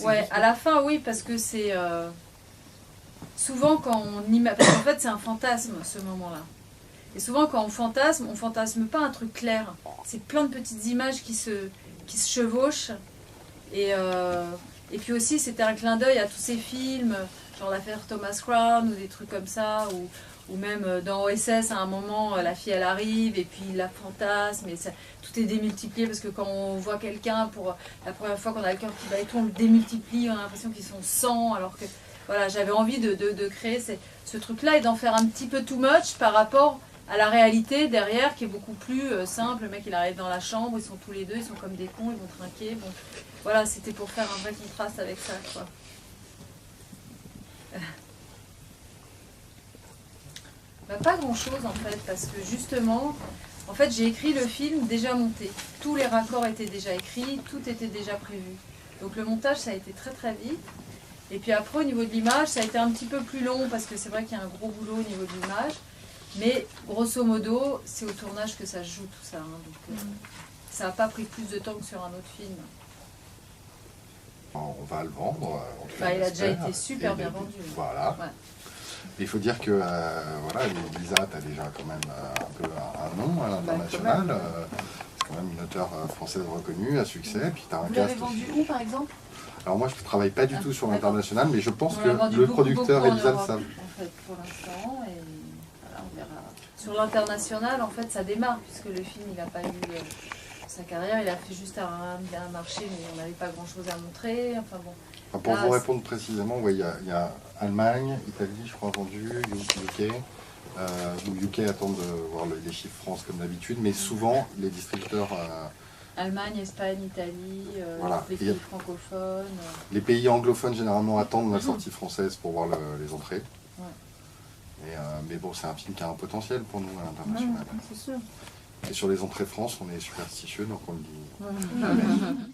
Ouais, à la fin, oui, parce que c'est... souvent quand on imagine... Parce qu'en fait, c'est un fantasme, ce moment-là. Et souvent, quand on fantasme pas un truc clair. C'est plein de petites images qui se chevauchent. Et puis aussi, c'était un clin d'œil à tous ces films, genre l'affaire Thomas Crown ou des trucs comme ça, ou même dans OSS, à un moment, la fille elle arrive et puis il la fantasme, et ça, tout est démultiplié parce que quand on voit quelqu'un pour la première fois qu'on a le cœur qui bat et tout, on le démultiplie, on a l'impression qu'ils sont 100, alors que voilà, j'avais envie de créer ce truc-là et d'en faire un petit peu too much par rapport à la réalité derrière qui est beaucoup plus simple. Le mec il arrive dans la chambre, ils sont tous les deux, ils sont comme des cons, ils vont trinquer. Bon, voilà, c'était pour faire un vrai contraste avec ça, quoi. Bah, pas grand chose en fait, parce que justement, en fait j'ai écrit le film déjà monté. Tous les raccords étaient déjà écrits, tout était déjà prévu. Donc le montage ça a été très très vite. Et puis après au niveau de l'image, ça a été un petit peu plus long parce que c'est vrai qu'il y a un gros boulot au niveau de l'image. Mais grosso modo, c'est au tournage que ça se joue tout ça. Hein, donc, ça n'a pas pris plus de temps que sur un autre film. On va le vendre. Bah, il a déjà été super bien vendu. Voilà. Ouais. Il faut dire que voilà, Lisa, tu as déjà quand même un peu un nom à l'international. C'est quand même une auteure française reconnue, à succès. Puis Vous l'avez vendu où par exemple? Alors moi je ne travaille pas du tout sur l'international, mais je pense que le beaucoup, producteur et Lisa le Europe, savent. En fait, pour l'instant, et voilà, on verra. Sur l'international, en fait, ça démarre, puisque le film, il n'a pas eu sa carrière, il a fait juste un marché, mais on n'avait pas grand-chose à montrer. Enfin bon. Enfin, pour vous répondre précisément, ouais, il y a Allemagne, Italie, je crois, vendu, UK. UK attendent de voir les chiffres France comme d'habitude, mais souvent les distributeurs... Allemagne, Espagne, Italie, voilà. les pays francophones. Les pays anglophones généralement attendent la sortie française pour voir les entrées. Ouais. Mais bon, c'est un film qui a un potentiel pour nous à l'international. C'est sûr. Et sur les entrées France, on est superstitieux, donc on le dit.